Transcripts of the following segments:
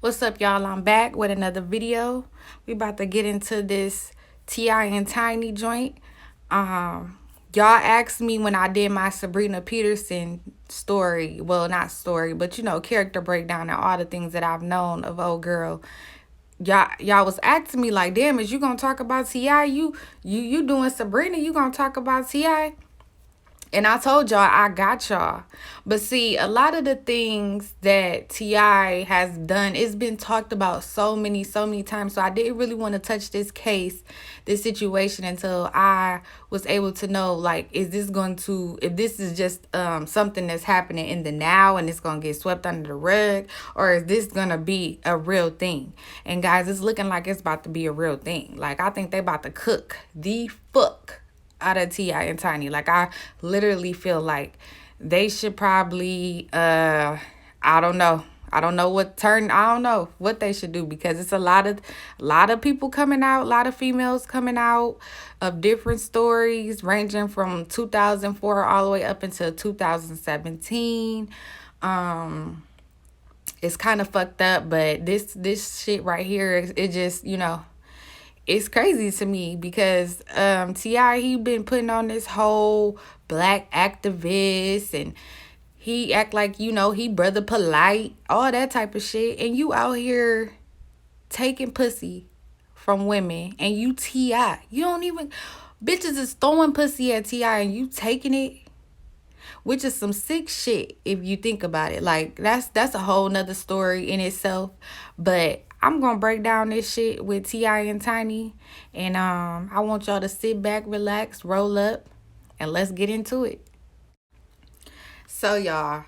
What's up, y'all? I'm back with another video. We about to get into this T.I and Tiny joint. Y'all asked me when I did my Sabrina Peterson story. Well, not story, but character breakdown and all the things that I've known of old girl. Y'all was asking me like, damn, is you gonna talk about T.I? You doing Sabrina? You gonna talk about T.I? And I told y'all I got y'all. But see, a lot of the things that T.I has done, it's been talked about so many times. So I didn't really want to touch this case, this situation, until I was able to know, like, if this is just something that's happening in the now and it's going to get swept under the rug, or is this going to be a real thing? And guys, it's looking like it's about to be a real thing. Like, I think they about to cook the fuck out of T.I and Tiny. Like, I literally feel like they should probably I don't know what they should do, because it's a lot of people coming out, a lot of females coming out of different stories ranging from 2004 all the way up until 2017. It's kind of fucked up, but this shit right here, it just, it's crazy to me, because T.I, he been putting on this whole black activist, and he act like, he brother polite, all that type of shit. And you out here taking pussy from women, and you T.I. You don't even, bitches is throwing pussy at T.I and you taking it, which is some sick shit if you think about it. Like, that's a whole nother story in itself. But I'm gonna break down this shit with T.I and Tiny, and I want y'all to sit back, relax, roll up, and let's get into it. So y'all,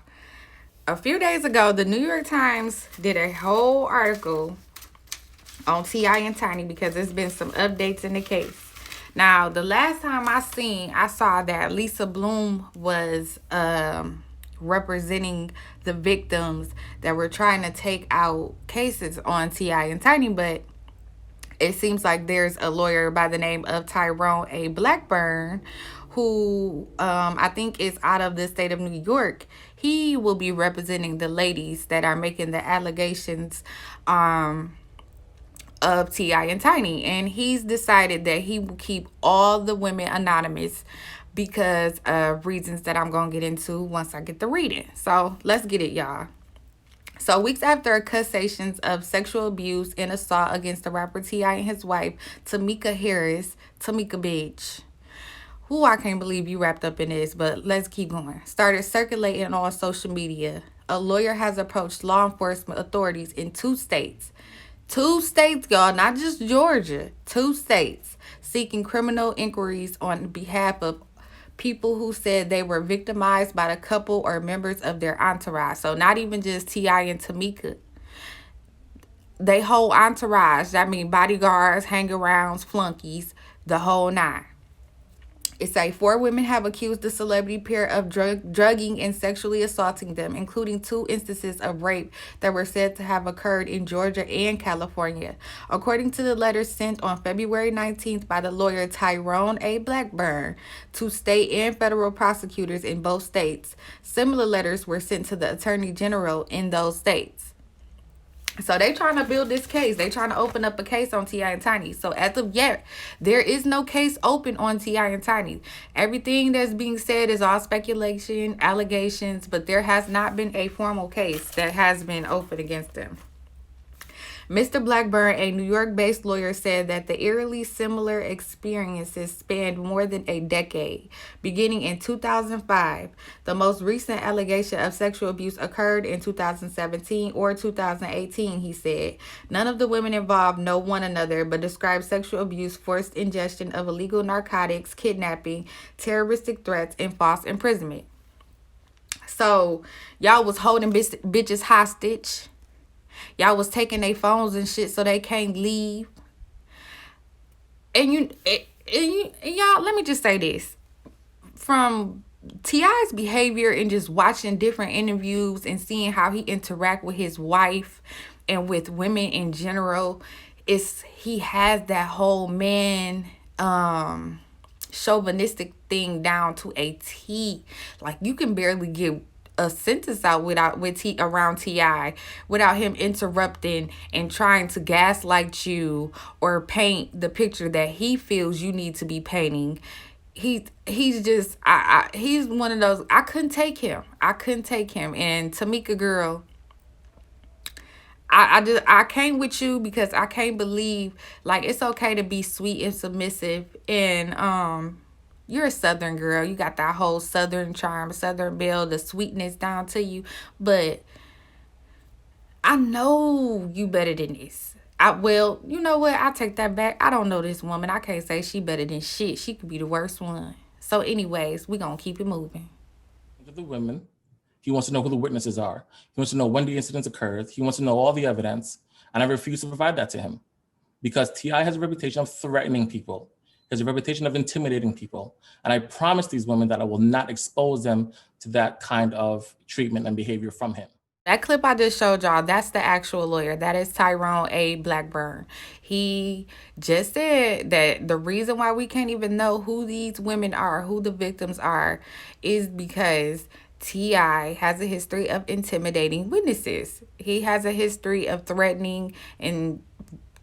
a few days ago, the New York Times did a whole article on T.I and Tiny, because there's been some updates in the case. Now, the last time I saw that Lisa Bloom was representing the victims that were trying to take out cases on T.I and Tiny, but it seems like there's a lawyer by the name of Tyrone A. Blackburn, who I think is out of the state of New York. He will be representing the ladies that are making the allegations of T.I and Tiny, and he's decided that he will keep all the women anonymous because of reasons that I'm gonna get into once I get the reading. So let's get it, y'all. So weeks after accusations of sexual abuse and assault against the rapper T.I and his wife Tamika Harris, Tamika bitch, who I can't believe you wrapped up in this, but let's keep going, started circulating on social media, a lawyer has approached law enforcement authorities in two states, y'all, not just Georgia, 2 states, seeking criminal inquiries on behalf of people who said they were victimized by the couple or members of their entourage. So not even just T.I and Tamika, they whole entourage. That means bodyguards, hang-arounds, flunkies, the whole nine. It say 4 women have accused the celebrity pair of drugging and sexually assaulting them, including 2 instances of rape that were said to have occurred in Georgia and California. According to the letter sent on February 19th by the lawyer Tyrone A. Blackburn to state and federal prosecutors in both states, similar letters were sent to the attorney general in those states. So they trying to build this case. They trying to open up a case on T.I and Tiny. So as of yet, there is no case open on T.I and Tiny. Everything that's being said is all speculation, allegations, but there has not been a formal case that has been opened against them. Mr. Blackburn, a New York-based lawyer, said that the eerily similar experiences spanned more than a decade. Beginning in 2005, the most recent allegation of sexual abuse occurred in 2017 or 2018, he said. None of the women involved know one another, but describe sexual abuse, forced ingestion of illegal narcotics, kidnapping, terroristic threats, and false imprisonment. So, y'all was holding bitches hostage. Y'all was taking their phones and shit so they can't leave. And y'all, let me just say this. From T.I.'s behavior and just watching different interviews and seeing how he interact with his wife and with women in general, he has that whole man chauvinistic thing down to a T. Like, you can barely get a sentence out around T.I without him interrupting and trying to gaslight you or paint the picture that he feels you need to be painting. He's just he's one of those. I couldn't take him. I couldn't take him. And Tamika girl, I came with you because I can't believe, like, it's okay to be sweet and submissive, and you're a Southern girl. You got that whole Southern charm, Southern belle, the sweetness down to you. But I know you better than this. Well, you know what? I take that back. I don't know this woman. I can't say she better than shit. She could be the worst one. So, anyways, we gonna keep it moving. The women. He wants to know who the witnesses are. He wants to know when the incidents occurred. He wants to know all the evidence. And I refuse to provide that to him because T.I has a reputation of threatening people. He has a reputation of intimidating people. And I promise these women that I will not expose them to that kind of treatment and behavior from him. That clip I just showed y'all, that's the actual lawyer. That is Tyrone A. Blackburn. He just said that the reason why we can't even know who these women are, who the victims are, is because T.I has a history of intimidating witnesses. He has a history of threatening and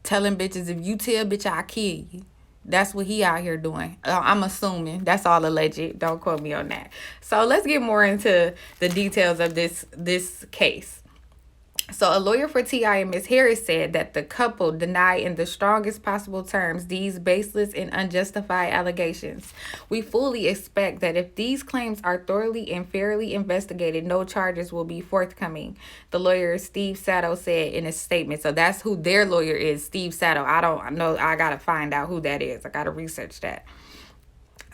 telling bitches, if you tell bitch, I'll kill you. That's what he out here doing. I'm assuming. That's all alleged. Don't quote me on that. So let's get more into the details of this case. So a lawyer for T.I and Ms. Harris said that the couple deny in the strongest possible terms these baseless and unjustified allegations. We fully expect that if these claims are thoroughly and fairly investigated, no charges will be forthcoming, the lawyer Steve Sato said in a statement. So that's who their lawyer is, Steve Sato. I don't know. I got to find out who that is. I got to research that.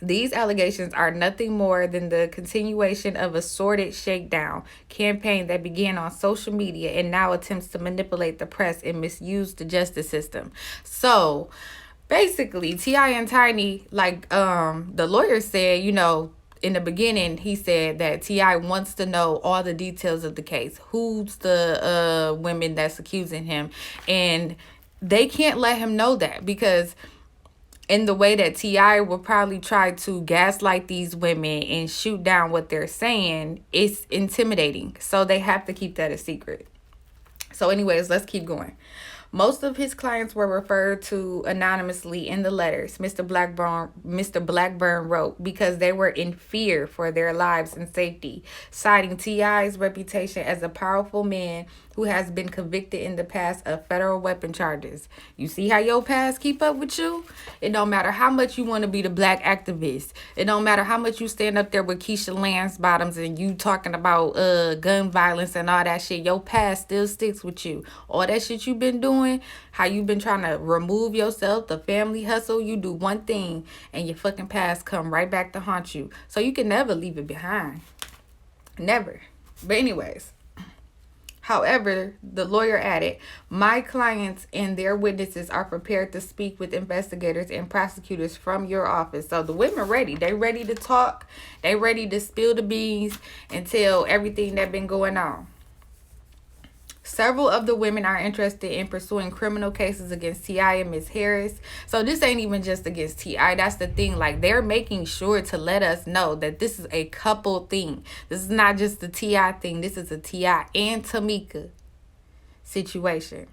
These allegations are nothing more than the continuation of a sordid shakedown campaign that began on social media and now attempts to manipulate the press and misuse the justice system. So basically, T.I and Tiny, like the lawyer said, you know, in the beginning, he said that T.I wants to know all the details of the case. Who's the women that's accusing him? And they can't let him know that because in the way that T.I will probably try to gaslight these women and shoot down what they're saying, it's intimidating. So they have to keep that a secret. So anyways, let's keep going. Most of his clients were referred to anonymously in the letters Mr. Blackburn wrote because they were in fear for their lives and safety, citing T.I's reputation as a powerful man who has been convicted in the past of federal weapon charges. You see how your past keep up with you? It don't matter how much you want to be the black activist. It don't matter how much you stand up there with Keisha Lance Bottoms and you talking about gun violence and all that shit. Your past still sticks with you. All that shit you've been doing, how you been trying to remove yourself, the family hustle, you do one thing and your fucking past come right back to haunt you. So you can never leave it behind. Never. But anyways. However, the lawyer added, my clients and their witnesses are prepared to speak with investigators and prosecutors from your office. So the women ready. They ready to talk. They ready to spill the beans and tell everything that been going on. Several of the women are interested in pursuing criminal cases against T.I and Ms. Harris. So this ain't even just against T.I. That's the thing. Like, they're making sure to let us know that this is a couple thing. This is not just the T.I thing. This is a T.I and Tamika situation.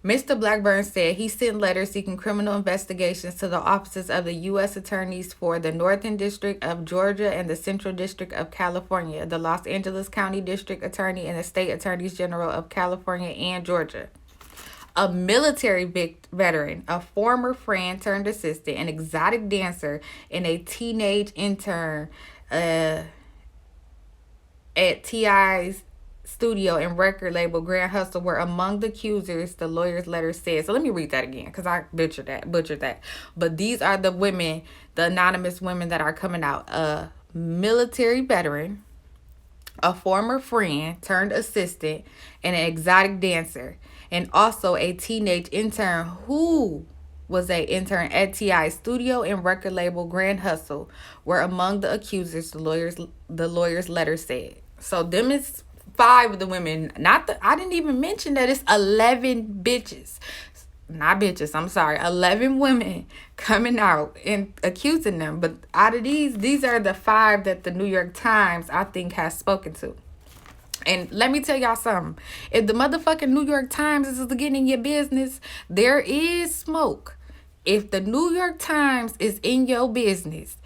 Mr. Blackburn said he sent letters seeking criminal investigations to the offices of the U.S. attorneys for the Northern District of Georgia and the Central District of California, the Los Angeles County District Attorney, and the State Attorneys General of California and Georgia. A military veteran, a former friend turned assistant, an exotic dancer, and a teenage intern at T.I.'s studio and record label Grand Hustle were among the accusers, the lawyer's letter said. So let me read that again because I butchered that. But these are the women, the anonymous women that are coming out. A military veteran, a former friend turned assistant, and an exotic dancer, and also a teenage intern who was an intern at T.I.'s studio and record label Grand Hustle were among the accusers, the lawyer's letter said. So them is 5 of the women. I didn't even mention that it's 11 bitches. not bitches, I'm sorry, 11 women coming out and accusing them. But out of these are the 5 that the New York Times, I think, has spoken to. And let me tell y'all something. If the motherfucking New York Times is getting in your business, there is smoke. If the New York Times is in your business,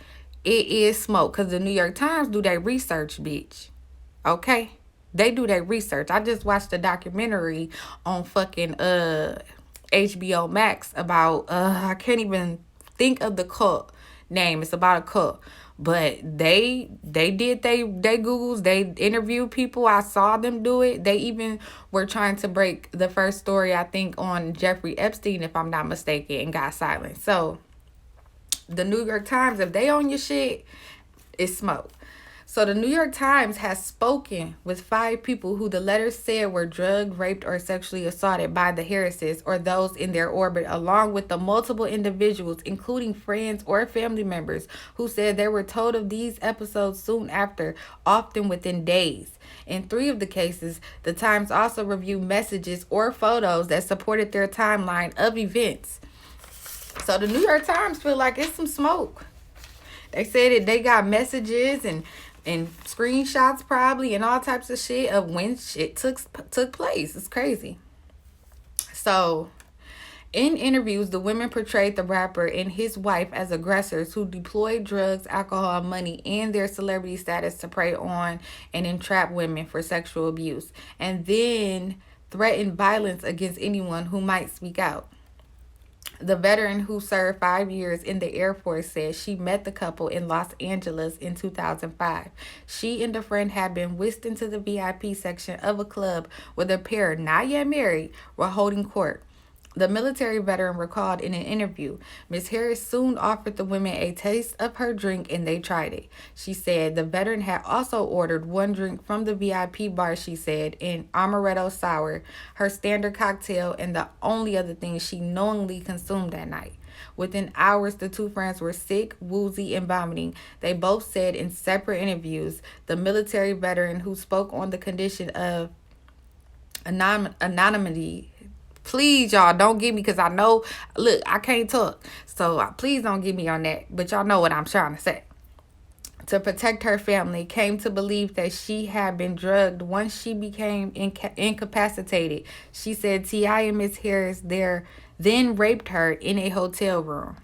it is smoke. Because the New York Times do their research, bitch. Okay? They do their research. I just watched a documentary on fucking HBO Max about I can't even think of the cult name. It's about a cult. But they did they Googles, they interviewed people. I saw them do it. They even were trying to break the first story, I think, on Jeffrey Epstein, if I'm not mistaken, and got silent. So the New York Times, if they own your shit, it's smoke. So the New York Times has spoken with 5 people who the letters said were drugged, raped, or sexually assaulted by the Harrises or those in their orbit, along with the multiple individuals, including friends or family members, who said they were told of these episodes soon after, often within days. In 3 of the cases, the Times also reviewed messages or photos that supported their timeline of events. So the New York Times feel like it's some smoke. They said that they got messages and screenshots probably and all types of shit of when shit took place. It's crazy. So in interviews, the women portrayed the rapper and his wife as aggressors who deployed drugs, alcohol, money, and their celebrity status to prey on and entrap women for sexual abuse, and then threatened violence against anyone who might speak out. The veteran who served 5 years in the Air Force said she met the couple in Los Angeles in 2005. She and a friend had been whisked into the VIP section of a club where the pair, not yet married, were holding court. The military veteran recalled in an interview, Ms. Harris soon offered the women a taste of her drink and they tried it. She said the veteran had also ordered one drink from the VIP bar, she said, an amaretto sour, her standard cocktail, and the only other thing she knowingly consumed that night. Within hours, the 2 friends were sick, woozy, and vomiting. They both said in separate interviews. The military veteran, who spoke on the condition of anonymity. Please, y'all, don't get me, because I know, look, I can't talk. So please don't get me on that. But y'all know what I'm trying to say. To protect her family, came to believe that she had been drugged once she became incapacitated. She said T.I and Miss Harris there then raped her in a hotel room.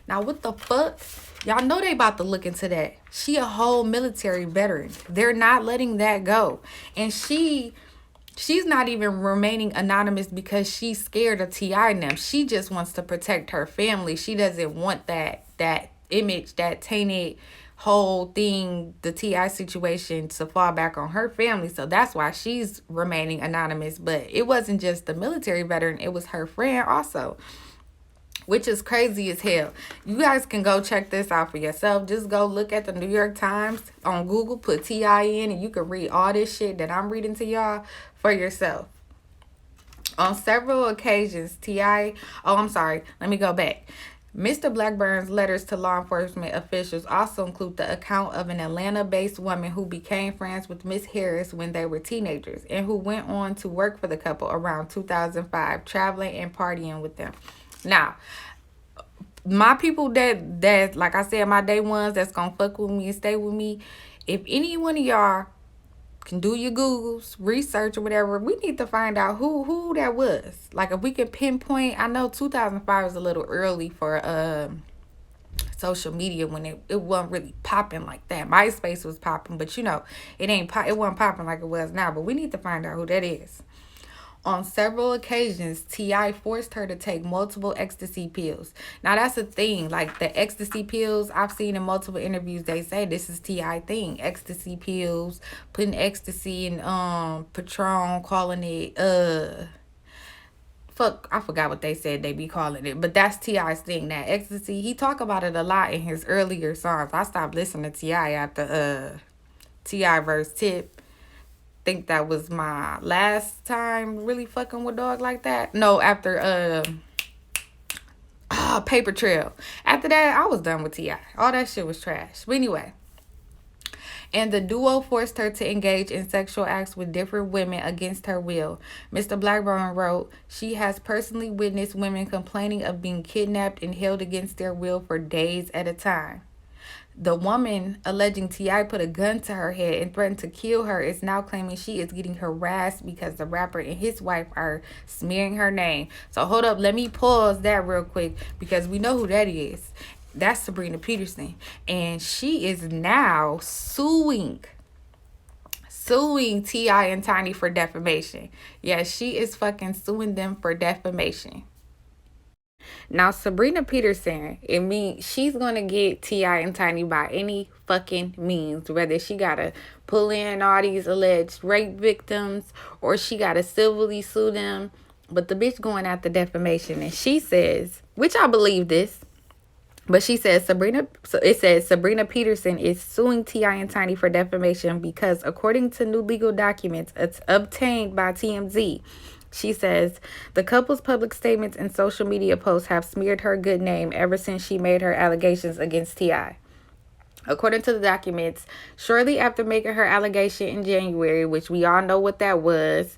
Now, what the fuck? Y'all know they about to look into that. She a whole military veteran. They're not letting that go. And she's not even remaining anonymous because she's scared of T.I and them. She just wants to protect her family. She doesn't want that image, that tainted whole thing, the T.I situation, to fall back on her family. So that's why she's remaining anonymous. But it wasn't just the military veteran, it was her friend also, which is crazy as hell. You guys can go check this out for yourself. Just go look at the New York Times on Google, put T.I in, and you can read all this shit that I'm reading to y'all for yourself. On several occasions, T.I, let me go back. Mr. Blackburn's letters to law enforcement officials also include the account of an Atlanta-based woman who became friends with Miss Harris when they were teenagers and who went on to work for the couple around 2005, traveling and partying with them. Now, my people that like I said, my day ones that's gonna fuck with me and stay with me, if any one of y'all can do your Googles, research or whatever, we need to find out who that was. Like, if we can pinpoint, I know 2005 was a little early for social media when it wasn't really popping like that. MySpace was popping, but it wasn't popping like it was now. But we need to find out who that is. On several occasions, T.I forced her to take multiple ecstasy pills. Now, that's a thing. Like, the ecstasy pills, I've seen in multiple interviews, they say this is T.I thing. Ecstasy pills, putting ecstasy in Patron, calling it, I forgot what they said they be calling it. But that's T.I's thing, that ecstasy. He talk about it a lot in his earlier songs. I stopped listening to T.I after T.I verse Tip. Think that was my last time really fucking with dog like that. No, after Paper Trail. After that, I was done with T.I. All that shit was trash. But anyway, And the duo forced her to engage in sexual acts with different women against her will. Mr. Blackburn wrote, she has personally witnessed women complaining of being kidnapped and held against their will for days at a time. The woman alleging T.I. put a gun to her head and threatened to kill her is now claiming she is getting harassed because the rapper and his wife are smearing her name. So hold up, let me pause that real quick because we know who that is. That's Sabrina Peterson. And she is now suing T.I and Tiny for defamation. Yeah, she is fucking suing them for defamation. Now Sabrina Peterson, it means she's gonna get T.I and Tiny by any fucking means, whether she gotta pull in all these alleged rape victims or she gotta civilly sue them. But the bitch going after defamation, and she says, which I believe this, but she says Sabrina Peterson is suing T.I and Tiny for defamation because according to new legal documents obtained by TMZ, she says the couple's public statements and social media posts have smeared her good name ever since she made her allegations against T.I. According to the documents, shortly after making her allegation in January, which we all know what that was,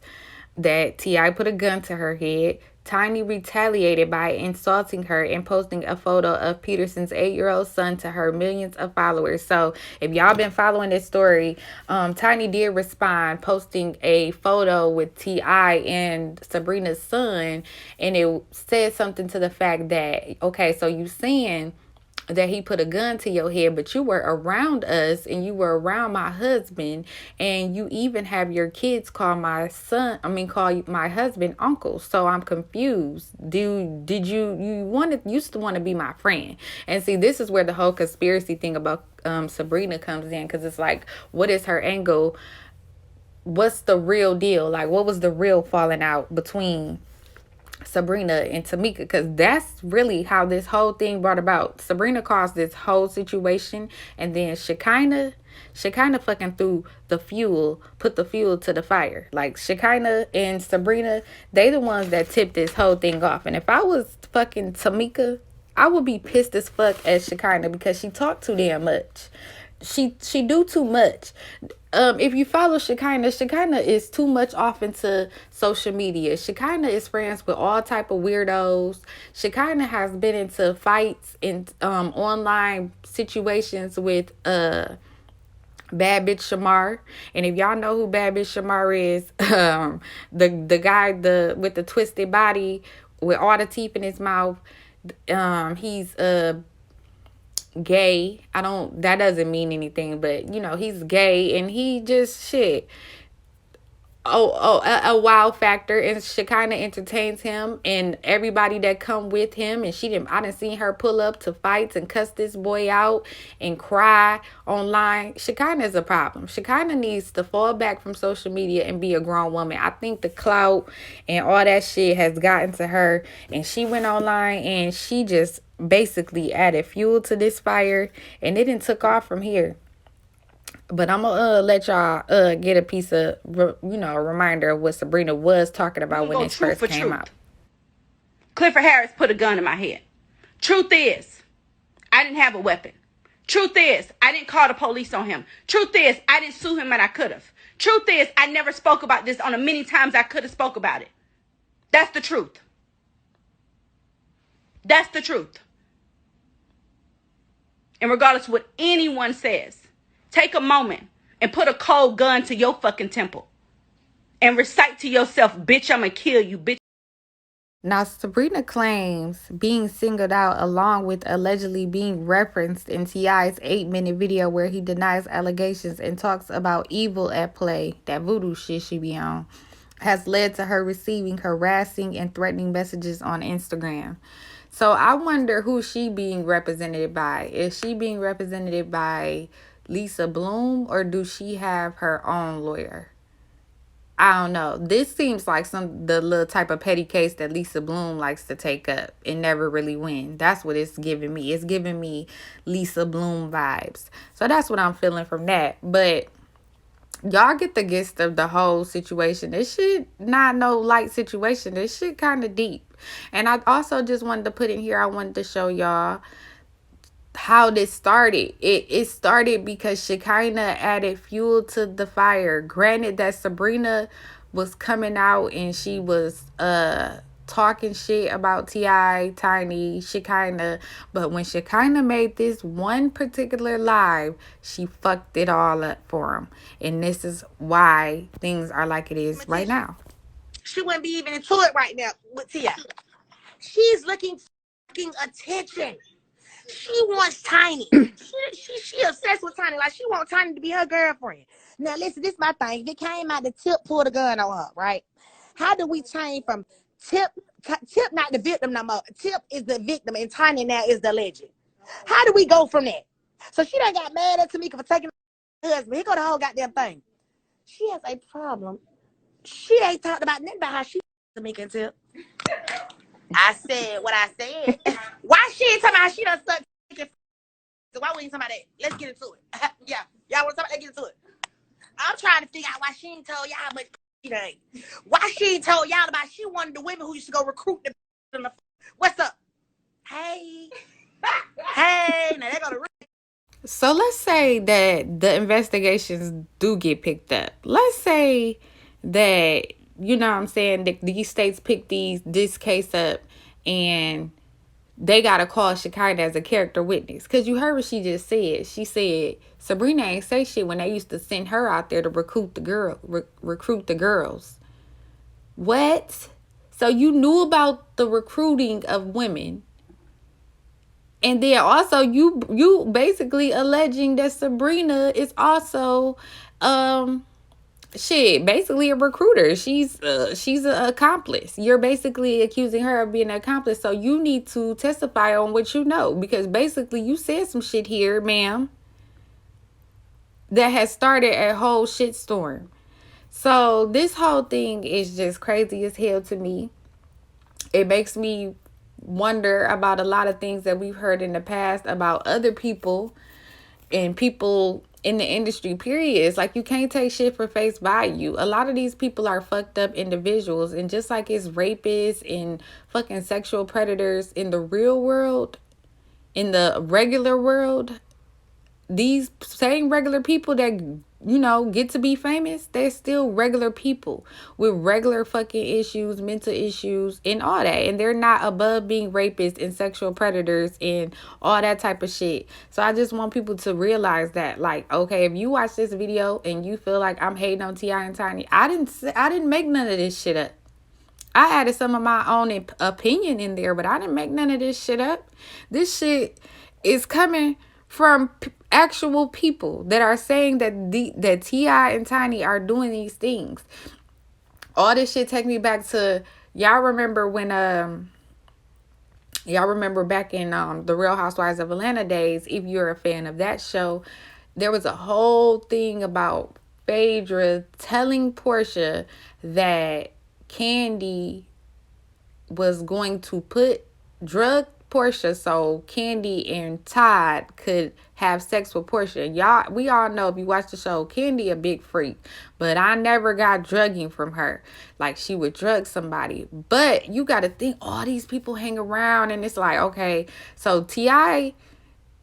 that T.I put a gun to her head, Tiny retaliated by insulting her and posting a photo of Peterson's 8-year-old son to her millions of followers. So if y'all been following this story, Tiny did respond, posting a photo with T.I and Sabrina's son, and it said something to the fact that, okay, so you saying that he put a gun to your head, but you were around us and you were around my husband, and you even have your kids call call my husband uncle. So I'm confused. Did you used to want to be my friend? And see, this is where the whole conspiracy thing about Sabrina comes in, because it's like, what is her angle? What's the real deal? Like, what was the real falling out between Sabrina and Tamika? Because that's really how this whole thing brought about. Sabrina caused this whole situation, and then Shekinah fucking put the fuel to the fire. Like, Shekinah and Sabrina, they the ones that tipped this whole thing off. And if I was fucking Tamika, I would be pissed as fuck at Shekinah because she talked too damn much. She do too much. If you follow Shekinah is too much off into social media. Shekinah is friends with all type of weirdos. Shekinah has been into fights in online situations with Bad Bitch Shamar. And if y'all know who Bad Bitch Shamar is, the guy with the twisted body with all the teeth in his mouth, he's gay. That doesn't mean anything, but he's gay, and he just shit. A wow factor, and Shekinah entertains him and everybody that come with him. And I didn't see her pull up to fights and cuss this boy out and cry online. Shekinah is a problem. Shekinah needs to fall back from social media and be a grown woman. I think the clout and all that shit has gotten to her, and she went online and she just basically added fuel to this fire, and it didn't took off from here. But I'm gonna let y'all get a piece of a reminder of what Sabrina was talking about when this first came out. Clifford Harris put a gun in my head. Truth is, I didn't have a weapon. Truth is, I didn't call the police on him. Truth is, I didn't sue him, and I could have. Truth is, I never spoke about this on the many times I could have spoke about it. That's the truth. That's the truth. And regardless of what anyone says, take a moment and put a cold gun to your fucking temple and recite to yourself, bitch, I'ma kill you, bitch. Now, Sabrina claims being singled out along with allegedly being referenced in T.I.'s 8-minute video where he denies allegations and talks about evil at play, that voodoo shit she be on, has led to her receiving harassing and threatening messages on Instagram. So I wonder who she being represented by. Is she being represented by Lisa Bloom, or do she have her own lawyer? I don't know. This seems like the little type of petty case that Lisa Bloom likes to take up and never really win. That's what it's giving me. It's giving me Lisa Bloom vibes. So that's what I'm feeling from that. But y'all get the gist of the whole situation. This shit not no light situation. This shit kind of deep. And I also just wanted to put in here, I wanted to show y'all how this started. It started because Shekinah added fuel to the fire. Granted that Sabrina was coming out and she was talking shit about T.I, Tiny, Shekinah, but when Shekinah made this one particular live, she fucked it all up for him. And this is why things are like it is right now. She wouldn't be even into it right now with T.I. She's looking fucking attention. She wants Tiny. She obsessed with Tiny. Like, she wants Tiny to be her girlfriend. Now, listen, this is my thing. If it came out the Tip pulled a gun on her, right? How do we change from Tip not the victim no more? Tip is the victim and Tiny now is the legend. How do we go from that? So she done got mad at Tamika for taking her husband. Here go the whole goddamn thing. She has a problem. She ain't talked about nothing about how she Tamika and Tip. I said what I said. Why she ain't talking about how she done sucked? So why we ain't talking about that? Let's get into it. Yeah, y'all want to talk about that? Get into it. I'm trying to figure out why she ain't told y'all how much she done. Why she ain't told y'all about she wanted the women who used to go recruit the. What's up? Hey, hey. Now they go to. So let's say that the investigations do get picked up. Let's say that, you know what I'm saying, that these states pick this case up and they got to call Shekinah as a character witness. Because you heard what she just said. She said Sabrina ain't say shit when they used to send her out there to recruit the girls. What? So you knew about the recruiting of women. And then also you basically alleging that Sabrina is also basically a recruiter. She's an accomplice. You're basically accusing her of being an accomplice. So you need to testify on what you know, because basically you said some shit here, ma'am, that has started a whole shitstorm. So this whole thing is just crazy as hell to me. It makes me wonder about a lot of things that we've heard in the past about other people and people in the industry, period. It's like you can't take shit for face value. A lot of these people are fucked up individuals, and just like it's rapists and fucking sexual predators in the real world, in the regular world, these same regular people that, you know, get to be famous, they're still regular people with regular fucking issues, mental issues, and all that. And they're not above being rapists and sexual predators and all that type of shit. So I just want people to realize that, like, okay, if you watch this video and you feel like I'm hating on T.I and Tiny, I didn't make none of this shit up. I added some of my own opinion in there, but I didn't make none of this shit up. This shit is coming from actual people that are saying that T.I and Tiny are doing these things. All this shit take me back to, y'all remember when y'all remember back in the Real Housewives of Atlanta days, if you're a fan of that show, there was a whole thing about Phaedra telling Portia that Candy was going to drug Portia so Candy and Todd could have sex with Portia. Y'all, we all know, if you watch the show, Candy a big freak, but I never got drugging from her. Like, she would drug somebody. But you got to think, all these people hang around, and it's like, okay, so T.I,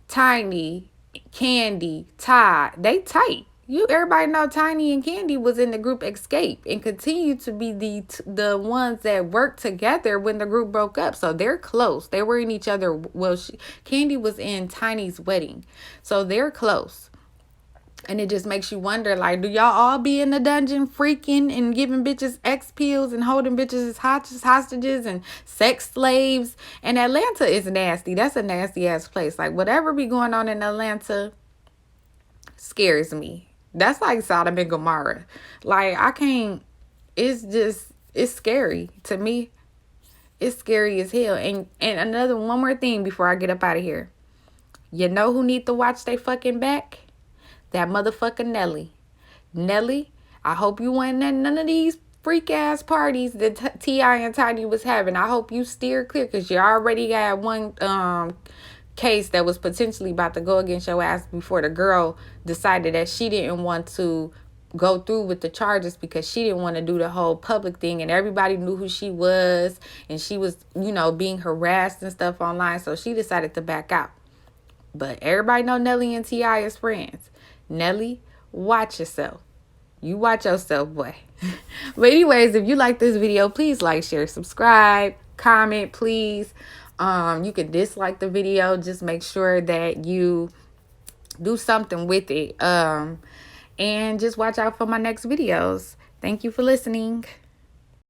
Tiny, Candy, Todd, they tight. Everybody know Tiny and Candy was in the group Escape and continue to be the ones that worked together when the group broke up. So they're close. They were in each other. Well, Candy was in Tiny's wedding, so they're close. And it just makes you wonder, like, do y'all all be in the dungeon freaking and giving bitches X pills and holding bitches as hostages and sex slaves? And Atlanta is nasty. That's a nasty ass place. Like, whatever be going on in Atlanta scares me. That's like Sodom and Gomorrah. Like, I can't, it's scary to me. It's scary as hell. And one more thing before I get up out of here. You know who need to watch they fucking back? That motherfucking Nelly. Nelly, I hope you weren't at none of these freak ass parties that T.I and Tiny was having. I hope you steer clear, because you already got one case that was potentially about to go against your ass before the girl decided that she didn't want to go through with the charges because she didn't want to do the whole public thing, and everybody knew who she was, and she was, you know, being harassed and stuff online, so she decided to back out. But everybody know Nelly and T.I is friends. Nelly, watch yourself. You watch yourself, boy. But anyways, if you like this video, please like, share, subscribe, comment, please. You can dislike the video. Just make sure that you do something with it. And just watch out for my next videos. Thank you for listening.